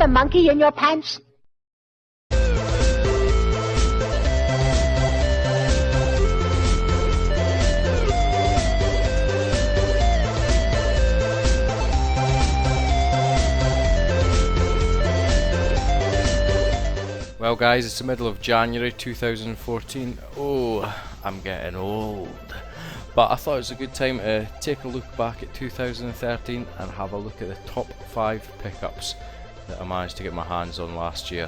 the monkey in your pants? Well guys, it's the middle of January 2014. Oh, I'm getting old. But I thought it was a good time to take a look back at 2013 and have a look at the top 5 pickups that I managed to get my hands on last year.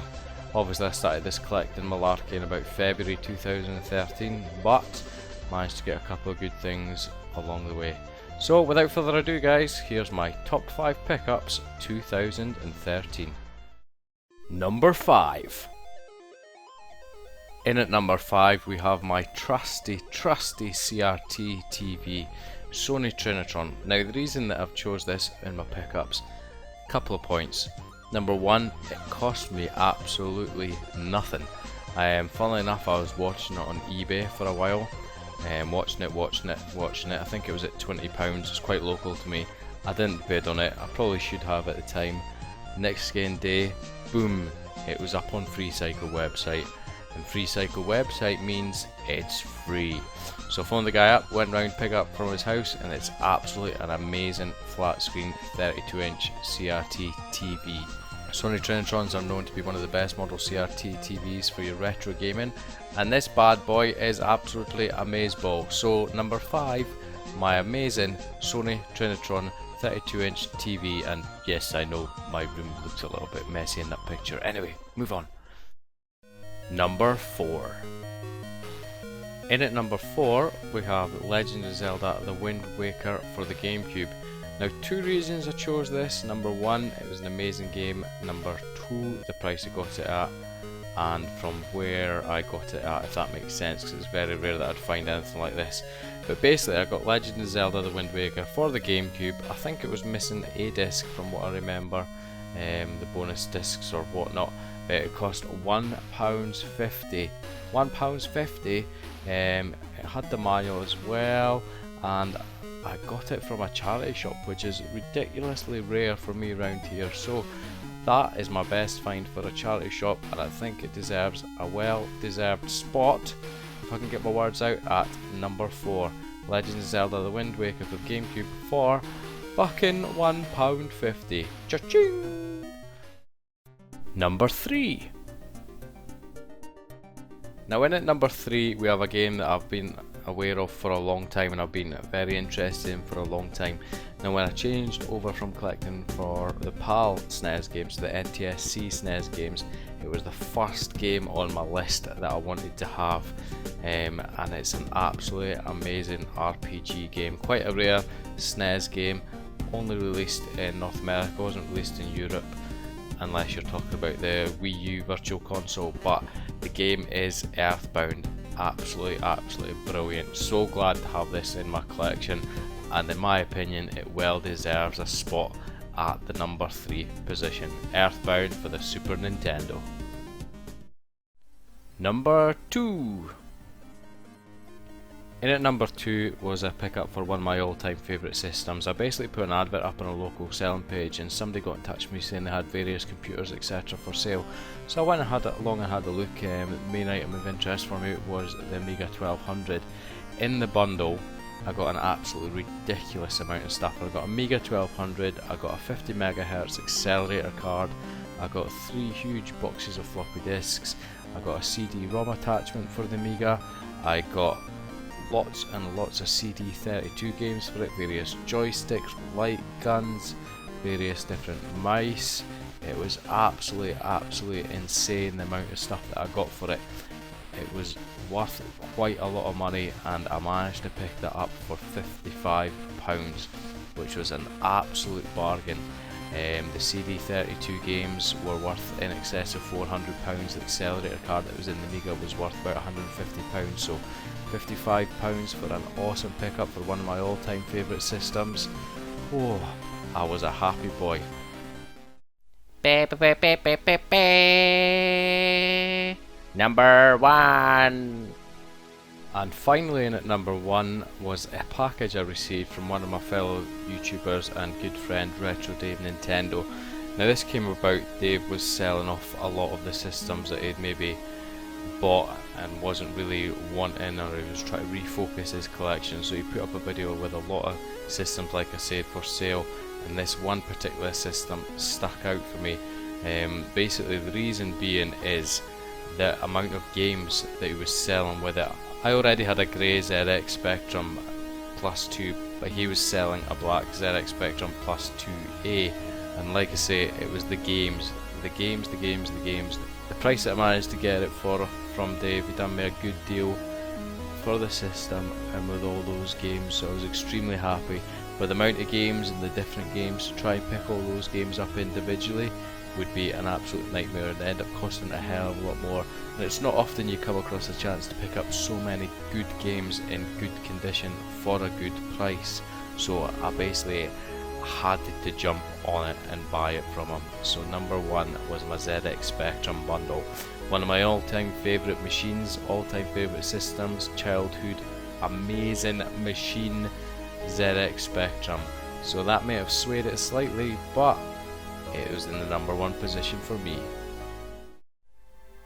Obviously I started this collecting malarkey in about February 2013, but managed to get a couple of good things along the way. So without further ado guys, here's my top 5 pickups 2013. Number 5. In at number 5 we have my trusty CRT TV, Sony Trinitron. Now the reason that I've chose this in my pickups, couple of points. Number 1, it cost me absolutely nothing. Funnily enough, I was watching it on eBay for a while, watching it. I think it was at £20, it's quite local to me. I didn't bid on it, I probably should have at the time. Next game day, boom, it was up on FreeCycle website. And FreeCycle website means it's free. So I phoned the guy up, went round, picked up from his house, and it's absolutely an amazing flat screen 32-inch CRT TV. Sony Trinitrons are known to be one of the best model CRT TVs for your retro gaming, and this bad boy is absolutely amazeball. So number 5, my amazing Sony Trinitron 32-inch TV, and yes, I know my room looks a little bit messy in that picture. Anyway, move on. Number 4. In at number 4 we have Legend of Zelda The Windwaker for the GameCube. Now 2 reasons I chose this. Number 1, it was an amazing game. Number 2, the price I got it at, and from where I got it at, if that makes sense, because it's very rare that I'd find anything like this. But basically I got Legend of Zelda The Windwaker for the GameCube. I think it was missing a disc from what I remember, the bonus discs or whatnot. It cost £1.50. £1.50. It had the manual as well, and I got it from a charity shop, which is ridiculously rare for me around here. So that is my best find for a charity shop, and I think it deserves a well-deserved spot, if I can get my words out, at number 4. Legend of Zelda The Windwaker for GameCube for fucking £1.50. Cha-ching! Number 3. Now in at number 3 we have a game that I've been aware of for a long time and I've been very interested in for a long time. Now when I changed over from collecting for the PAL SNES games to the NTSC SNES games, it was the first game on my list that I wanted to have, and it's an absolutely amazing RPG game. Quite a rare SNES game, only released in North America, wasn't released in Europe, unless you're talking about the Wii U Virtual Console, but the game is Earthbound. Absolutely brilliant. So glad to have this in my collection, and in my opinion it well deserves a spot at the number 3 position. Earthbound for the Super Nintendo. Number 2. In at number 2 was a pickup for one of my all-time favourite systems. I basically put an advert up on a local selling page and somebody got in touch with me saying they had various computers etc for sale. So I went and had a look. The main item of interest for me was the Amiga 1200. In the bundle I got an absolutely ridiculous amount of stuff. I got Amiga 1200, I got a 50 MHz accelerator card, I got 3 huge boxes of floppy disks, I got a CD-ROM attachment for the Amiga, I got lots and lots of CD32 games for it, various joysticks, light guns, various different mice. It was absolutely insane the amount of stuff that I got for it. It was worth quite a lot of money, and I managed to pick that up for £55, which was an absolute bargain. The CD32 games were worth in excess of £400. The accelerator card that was in the Amiga was worth about £150, so £55 for an awesome pickup for one of my all-time favourite systems. Oh, I was a happy boy. Number 1. And finally in at number 1 was a package I received from one of my fellow YouTubers and good friend Retro Dave Nintendo. Now this came about, Dave was selling off a lot of the systems that he'd maybe bought and wasn't really wanting, or he was trying to refocus his collection, so he put up a video with a lot of systems, like I said, for sale, and this one particular system stuck out for me. Basically the reason being is the amount of games that he was selling with it. I already had a grey ZX Spectrum plus 2, but he was selling a black ZX Spectrum plus 2A, and like I say, it was the games. The price that I managed to get it for from Dave, he done me a good deal for the system and with all those games, so I was extremely happy. But the amount of games and the different games, to try and pick all those games up individually would be an absolute nightmare, and end up costing a hell of a lot more. And it's not often you come across a chance to pick up so many good games in good condition for a good price, so I basically had to jump on it and buy it from him. So number one was my ZX Spectrum bundle, one of my all-time favourite machines, all-time favourite systems, childhood, amazing machine, ZX Spectrum. So that may have swayed it slightly, but it was in the number one position for me.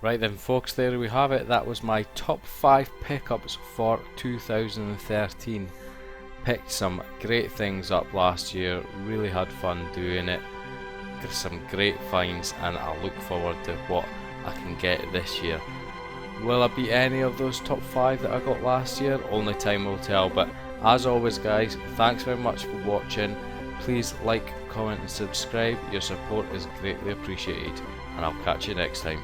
Right then folks, there we have it. That was my top 5 pickups for 2013. Picked some great things up last year, really had fun doing it, some great finds, and I look forward to what I can get this year. Will I beat any of those top 5 that I got last year? Only time will tell, but as always guys, thanks very much for watching. Please like, comment and subscribe, your support is greatly appreciated, and I'll catch you next time.